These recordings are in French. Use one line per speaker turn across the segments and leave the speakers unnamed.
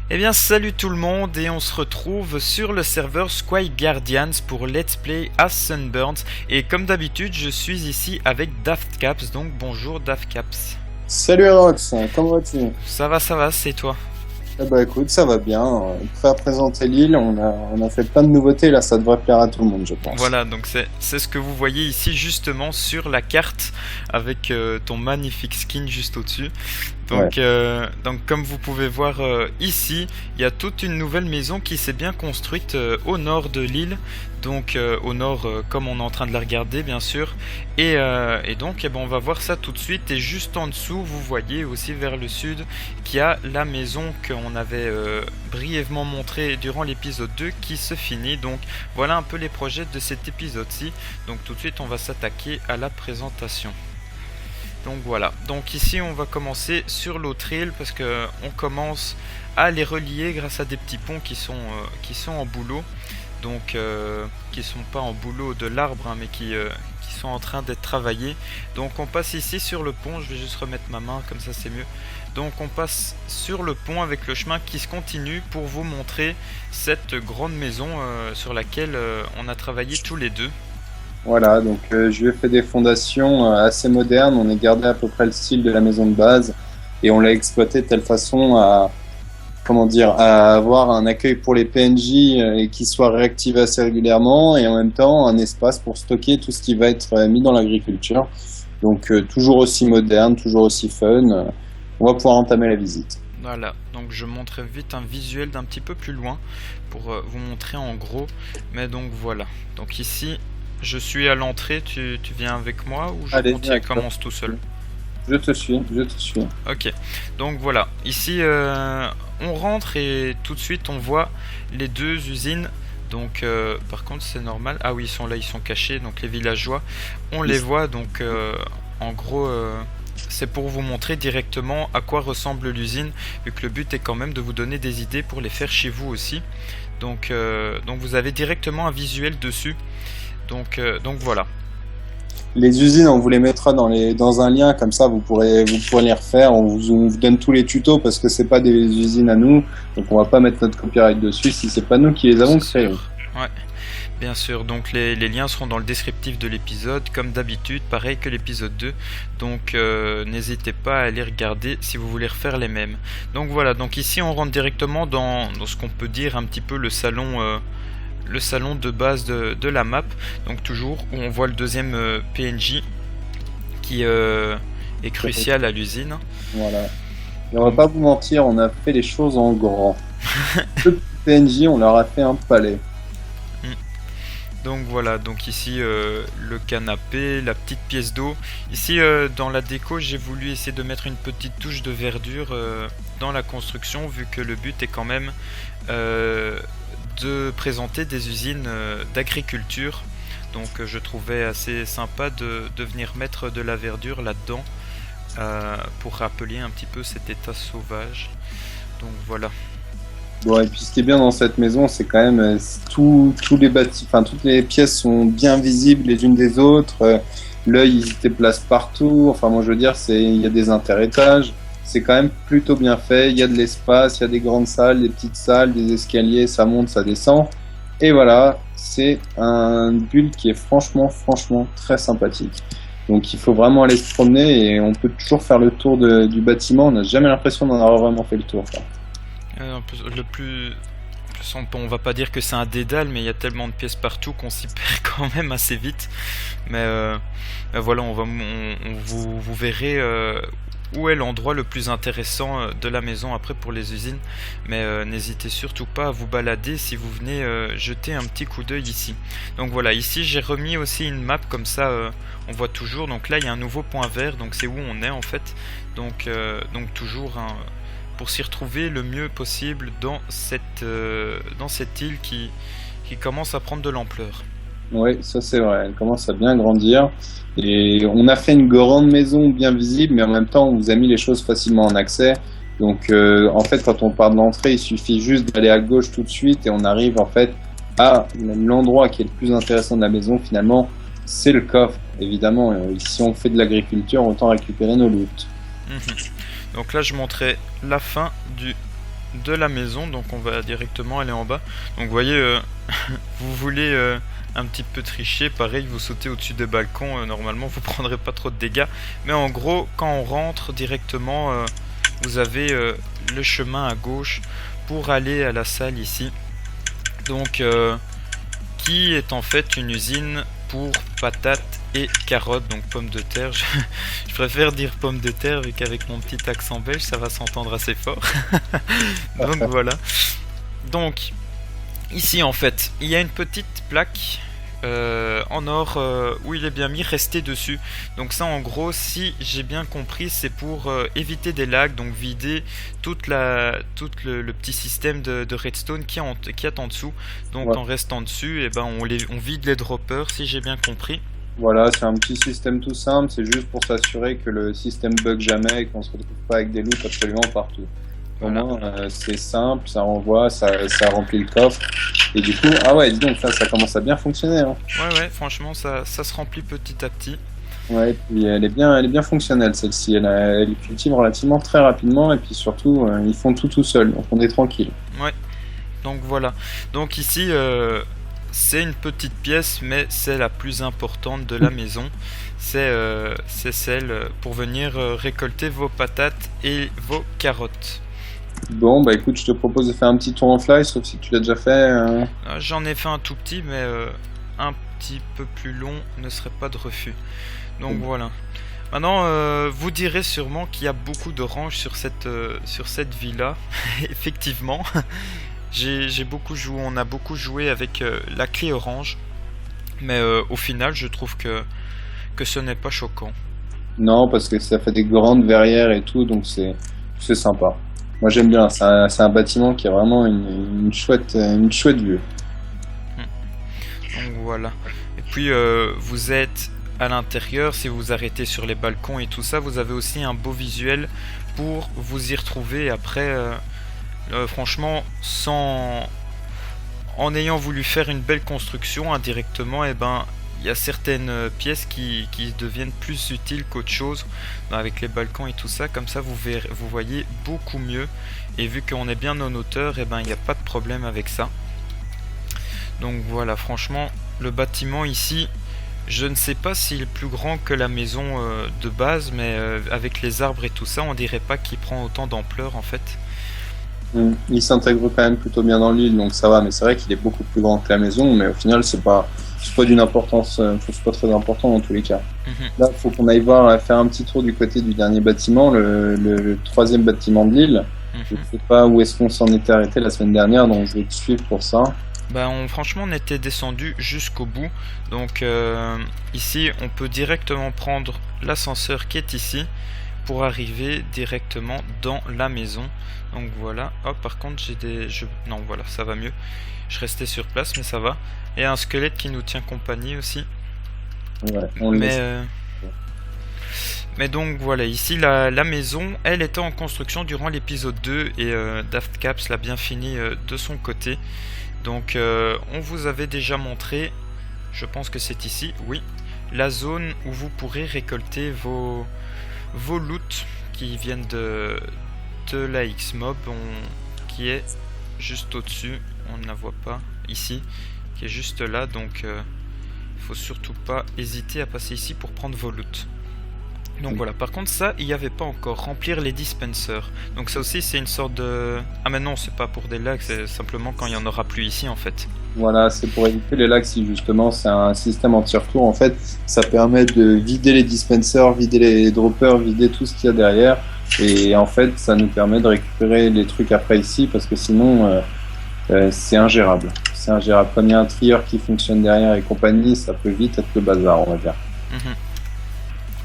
Eh bien salut tout le monde et on se retrouve sur le serveur Sky Guardians pour Let's Play as Sunburns et comme d'habitude je suis ici avec Daftcaps, donc bonjour Daftcaps.
Salut Rox, comment vas-tu?
Ça va, c'est toi.
Eh ben écoute, ça va bien. Prêt à présenter l'île, on a fait plein de nouveautés, là ça devrait plaire à tout le monde, je pense.
Voilà, donc c'est ce que vous voyez ici justement sur la carte avec ton magnifique skin juste au-dessus.
Ouais.
Donc comme vous pouvez voir ici, il y a toute une nouvelle maison qui s'est bien construite au nord de l'île. Donc au nord, comme on est en train de la regarder bien sûr. Et donc on va voir ça tout de suite. Et juste en dessous, vous voyez aussi vers le sud qu'il y a la maison qu'on avait brièvement montré durant l'épisode 2 qui se finit. Donc voilà un peu les projets de cet épisode-ci. Donc tout de suite on va s'attaquer à la présentation. Donc voilà, donc ici on va commencer sur l'autre île parce que on commence à les relier grâce à des petits ponts qui sont en bouleau. Donc qui sont pas en bouleau de l'arbre hein, mais qui sont en train d'être travaillés. Donc on passe ici sur le pont, je vais juste remettre ma main comme ça c'est mieux. Donc on passe sur le pont avec le chemin qui se continue pour vous montrer cette grande maison sur laquelle on a travaillé tous les deux.
Voilà, donc je lui ai fait des fondations assez modernes, on a gardé à peu près le style de la maison de base et on l'a exploité de telle façon à, comment dire, à avoir un accueil pour les PNJ et qui soit réactivé assez régulièrement et en même temps un espace pour stocker tout ce qui va être mis dans l'agriculture. Donc toujours aussi moderne, toujours aussi fun. On va pouvoir entamer la visite.
Voilà, donc je montrerai vite un visuel d'un petit peu plus loin pour vous montrer en gros. Mais donc voilà, donc ici je suis à l'entrée, tu viens avec moi ou je
Allez,
continue,
direct.
commence tout seul?
Je te suis, je te suis.
Ok, donc voilà, ici on rentre et tout de suite on voit les deux usines. Donc par contre c'est normal, ah oui ils sont là, ils sont cachés, donc les villageois, on les voit donc en gros c'est pour vous montrer directement à quoi ressemble l'usine, vu que le but est quand même de vous donner des idées pour les faire chez vous aussi. Donc vous avez directement un visuel dessus, donc voilà.
Les usines, on vous les mettra dans un lien, comme ça vous pourrez les refaire. On vous donne tous les tutos parce que c'est pas des usines à nous, donc on va pas mettre notre copyright dessus si c'est pas nous qui les avons
C'est
créées.
sûr. Ouais, bien sûr. Donc les liens seront dans le descriptif de l'épisode, comme d'habitude, pareil que l'épisode 2. Donc n'hésitez pas à aller regarder si vous voulez refaire les mêmes. Donc voilà, donc ici on rentre directement dans ce qu'on peut dire un petit peu le salon de base de la map. Donc toujours où on voit le deuxième PNJ qui est crucial à l'usine.
Voilà. Et on va pas vous mentir, on a fait les choses en grand. Le PNJ, on leur a fait un palais.
Donc voilà, donc ici le canapé, la petite pièce d'eau. Ici dans la déco j'ai voulu essayer de mettre une petite touche de verdure dans la construction vu que le but est quand même de présenter des usines d'agriculture. Donc je trouvais assez sympa de venir mettre de la verdure là-dedans pour rappeler un petit peu cet état sauvage. Donc voilà.
Bon, et puis ce qui est bien dans cette maison, c'est quand même tous les enfin toutes les pièces sont bien visibles les unes des autres. L'œil il se déplace partout. Enfin, moi je veux dire, il y a des interétages. C'est quand même plutôt bien fait. Il y a de l'espace, il y a des grandes salles, des petites salles, des escaliers, ça monte, ça descend. Et voilà, c'est un build qui est franchement très sympathique. Donc il faut vraiment aller se promener et on peut toujours faire le tour du bâtiment. On n'a jamais l'impression d'en avoir vraiment fait le tour, quoi.
Le plus on va pas dire que c'est un dédale, mais il y a tellement de pièces partout qu'on s'y perd quand même assez vite. Mais voilà, vous verrez où est l'endroit le plus intéressant de la maison après pour les usines. Mais n'hésitez surtout pas à vous balader si vous venez jeter un petit coup d'œil ici. Donc voilà, ici j'ai remis aussi une map comme ça, on voit toujours. Donc là il y a un nouveau point vert, donc c'est où on est en fait. Donc toujours un pour s'y retrouver le mieux possible dans cette île qui commence à prendre de l'ampleur.
Oui, ça c'est vrai, elle commence à bien grandir. Et on a fait une grande maison bien visible, mais en même temps, on vous a mis les choses facilement en accès. Donc en fait, quand on part de l'entrée, il suffit juste d'aller à gauche tout de suite et on arrive en fait à l'endroit qui est le plus intéressant de la maison finalement, c'est le coffre. Évidemment, si on fait de l'agriculture, autant récupérer nos loot.
Donc là je montrais la fin de la maison, donc on va directement aller en bas. Donc vous voyez, vous voulez un petit peu tricher, pareil, vous sautez au-dessus des balcons, normalement vous prendrez pas trop de dégâts. Mais en gros, quand on rentre directement, vous avez le chemin à gauche pour aller à la salle ici. Donc, qui est en fait une usine pour patates et carottes, donc pommes de terre. Je préfère dire pommes de terre vu qu'avec mon petit accent belge ça va s'entendre assez fort. Donc voilà. Donc ici en fait il y a une petite plaque en or où il est bien mis resté dessus. Donc ça en gros, si j'ai bien compris, c'est pour éviter des lags, donc vider tout le petit système de redstone qui est en dessous. Donc
Ouais.
en restant dessus, et ben on vide les droppers, si j'ai bien compris.
Voilà, c'est un petit système tout simple, c'est juste pour s'assurer que le système bug jamais et qu'on se retrouve pas avec des loots absolument partout. Au
Voilà.
moins, c'est simple, ça renvoie, ça remplit le coffre. Et du coup, ah ouais, dis donc, ça commence à bien fonctionner. Hein.
Ouais, franchement ça se remplit petit à petit.
Ouais, et puis elle est bien fonctionnelle celle-ci. Elle cultive relativement très rapidement et puis surtout, ils font tout seul, donc on est tranquille.
Ouais, donc voilà. Donc ici, c'est une petite pièce, mais c'est la plus importante de la maison. C'est celle pour venir récolter vos patates et vos carottes.
Bon, bah écoute, je te propose de faire un petit tour en fly, sauf si tu l'as déjà fait.
J'en ai fait un tout petit, mais un petit peu plus long ne serait pas de refus. Donc voilà. Maintenant, vous direz sûrement qu'il y a beaucoup d'oranges sur cette villa. Effectivement, j'ai beaucoup joué, on a beaucoup joué avec la clé orange, mais au final, je trouve que ce n'est pas choquant.
Non, parce que ça fait des grandes verrières et tout, donc c'est sympa. Moi j'aime bien, c'est un bâtiment qui a vraiment une chouette vue.
Donc voilà. Et puis vous êtes à l'intérieur, si vous arrêtez sur les balcons et tout ça, vous avez aussi un beau visuel pour vous y retrouver après. Franchement, en ayant voulu faire une belle construction indirectement, et ben il y a certaines pièces qui deviennent plus utiles qu'autre chose avec les balcons et tout ça. Comme ça vous voyez beaucoup mieux, et vu qu'on est bien en hauteur, et ben il n'y a pas de problème avec ça. Donc voilà, franchement le bâtiment ici, je ne sais pas s'il est plus grand que la maison de base, mais avec les arbres et tout ça, on dirait pas qu'il prend autant d'ampleur en fait.
Il s'intègre quand même plutôt bien dans l'île, donc ça va, mais c'est vrai qu'il est beaucoup plus grand que la maison, mais au final c'est pas d'une importance, c'est pas très important dans tous les cas. Là, il faut qu'on aille faire un petit tour du côté du dernier bâtiment, le troisième bâtiment de l'île. Je sais pas où est-ce qu'on s'en était arrêté la semaine dernière, donc je vais te suivre pour ça.
Bah franchement on était descendu jusqu'au bout, donc ici on peut directement prendre l'ascenseur qui est ici pour arriver directement dans la maison. Donc voilà, hop, par contre non voilà, ça va mieux, je restais sur place mais ça va. Et un squelette qui nous tient compagnie aussi.
Ouais,
mais donc voilà, ici la maison, elle était en construction durant l'épisode 2 et Daft Caps l'a bien fini de son côté. Donc on vous avait déjà montré, je pense que c'est ici, oui, la zone où vous pourrez récolter vos loots qui viennent de la X-Mob, qui est juste au-dessus, on ne la voit pas ici, qui est juste là, donc il faut surtout pas hésiter à passer ici pour prendre vos loots. Donc voilà, par contre ça, il n'y avait pas encore, remplir les dispensers. Donc ça aussi c'est une sorte de... Ah mais non, c'est pas pour des lags, c'est simplement quand il n'y en aura plus ici en fait.
Voilà, c'est pour éviter les lags si justement c'est un système anti-retour. En fait, ça permet de vider les dispensers, vider les droppers, vider tout ce qu'il y a derrière. Et en fait, ça nous permet de récupérer les trucs après ici parce que sinon c'est ingérable. C'est ingérable. Quand il y a un trieur qui fonctionne derrière et compagnie, ça peut vite être le bazar, on va dire.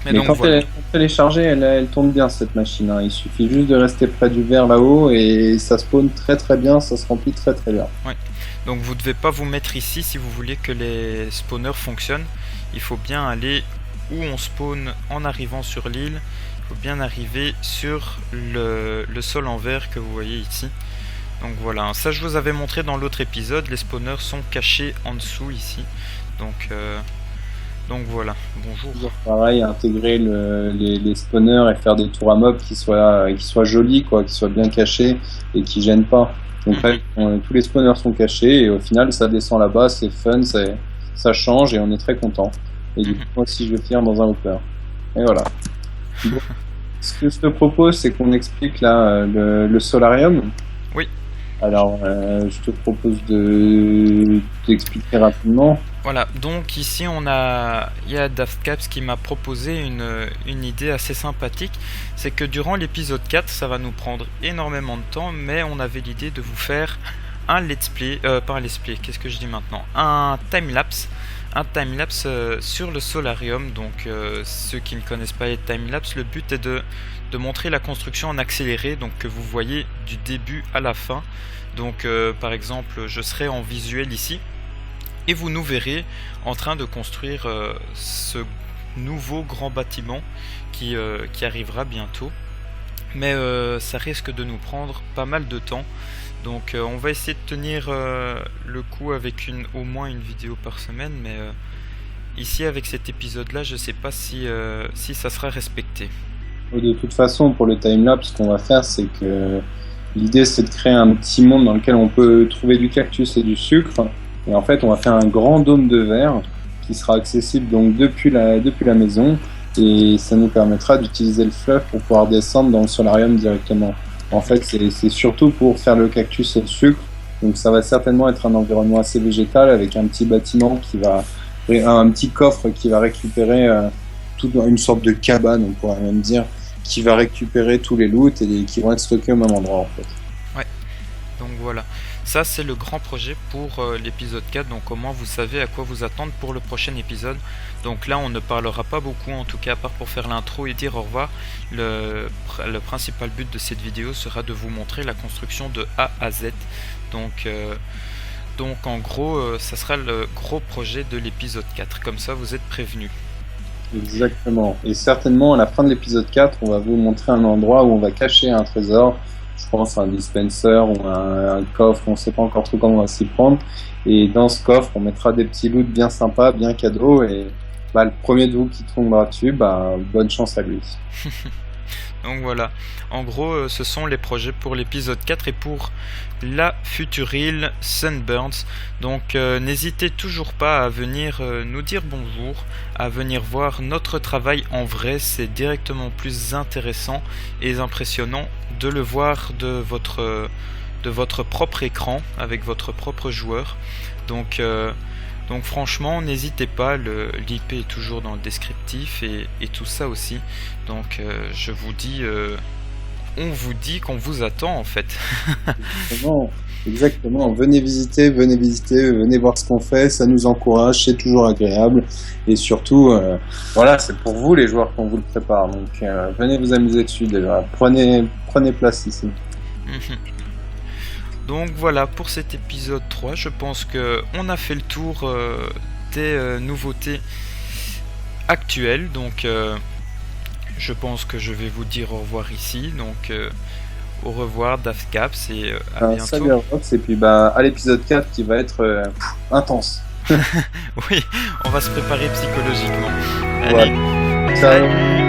Mais donc, quand voilà. Elle est chargée, elle tourne bien cette machine. Hein. Il suffit juste de rester près du verre là-haut et ça spawn très très bien, ça se remplit très très bien.
Ouais. Donc vous ne devez pas vous mettre ici si vous voulez que les spawners fonctionnent. Il faut bien aller où on spawn en arrivant sur l'île. Il faut bien arriver sur le sol en verre que vous voyez ici. Donc voilà, ça je vous avais montré dans l'autre épisode, les spawners sont cachés en dessous ici. Donc Donc voilà, bonjour.
Toujours pareil, intégrer les spawners et faire des tours à mobs qui soient jolis, quoi, qui soient bien cachés et qui gênent pas. Donc là, tous les spawners sont cachés et au final, ça descend là-bas, c'est fun, ça change et on est très content. Et du coup, moi aussi, je vais finir dans un hopper. Et voilà. Bon. Ce que je te propose, c'est qu'on explique là le solarium.
Oui.
Alors, je te propose d'expliquer rapidement.
Voilà, donc ici il y a Daftcaps qui m'a proposé une idée assez sympathique. C'est que durant l'épisode 4, ça va nous prendre énormément de temps, mais on avait l'idée de vous faire un let's play, pas un let's play, qu'est-ce que je dis maintenant? Un timelapse. Un timelapse sur le solarium. Donc ceux qui ne connaissent pas les timelapse, le but est de montrer la construction en accéléré, donc que vous voyez du début à la fin. Donc par exemple, je serai en visuel ici. Et vous nous verrez en train de construire ce nouveau grand bâtiment qui arrivera bientôt. Mais ça risque de nous prendre pas mal de temps. Donc on va essayer de tenir le coup avec au moins une vidéo par semaine. Mais ici avec cet épisode là, je sais pas si ça sera respecté.
De toute façon, pour le timelapse, ce qu'on va faire, c'est que l'idée c'est de créer un petit monde dans lequel on peut trouver du cactus et du sucre. Et en fait, on va faire un grand dôme de verre qui sera accessible donc depuis la maison, et ça nous permettra d'utiliser le fleuve pour pouvoir descendre dans le solarium directement. En fait, c'est surtout pour faire le cactus et le sucre. Donc ça va certainement être un environnement assez végétal avec un petit bâtiment un petit coffre qui va récupérer une sorte de cabane, on pourrait même dire, qui va récupérer tous les loots et qui vont être stockés au même endroit en fait.
Ouais, donc voilà. Ça, c'est le grand projet pour l'épisode 4, donc au moins vous savez à quoi vous attendre pour le prochain épisode. Donc là, on ne parlera pas beaucoup, en tout cas, à part pour faire l'intro et dire au revoir. Le principal but de cette vidéo sera de vous montrer la construction de A à Z. Donc en gros, ça sera le gros projet de l'épisode 4, comme ça vous êtes prévenus.
Exactement, et certainement à la fin de l'épisode 4, on va vous montrer un endroit où on va cacher un trésor. Je pense un dispenser ou un coffre, on ne sait pas encore trop comment on va s'y prendre. Et dans ce coffre, on mettra des petits loots bien sympas, bien cadeaux. Et le premier de vous qui tombera dessus, bonne chance à lui.
Donc voilà, en gros ce sont les projets pour l'épisode 4 et pour la future île Sunburns. Donc n'hésitez toujours pas à venir nous dire bonjour, à venir voir notre travail en vrai. C'est directement plus intéressant et impressionnant de le voir de votre propre écran avec votre propre joueur. Donc franchement, n'hésitez pas, l'IP est toujours dans le descriptif et tout ça aussi. Donc je vous dis, on vous dit qu'on vous attend en fait.
Exactement, venez visiter, venez voir ce qu'on fait, ça nous encourage, c'est toujours agréable. Et surtout, voilà, c'est pour vous les joueurs qu'on vous le prépare. Donc venez vous amuser dessus déjà, prenez place ici.
Donc voilà pour cet épisode 3, je pense qu'on a fait le tour des nouveautés actuelles. Donc je pense que je vais vous dire au revoir ici. Donc au revoir Daftcaps et à bientôt.
Salut Rox, et puis à l'épisode 4 qui va être intense.
Oui, on va se préparer psychologiquement.
Allez,
ouais. Salut.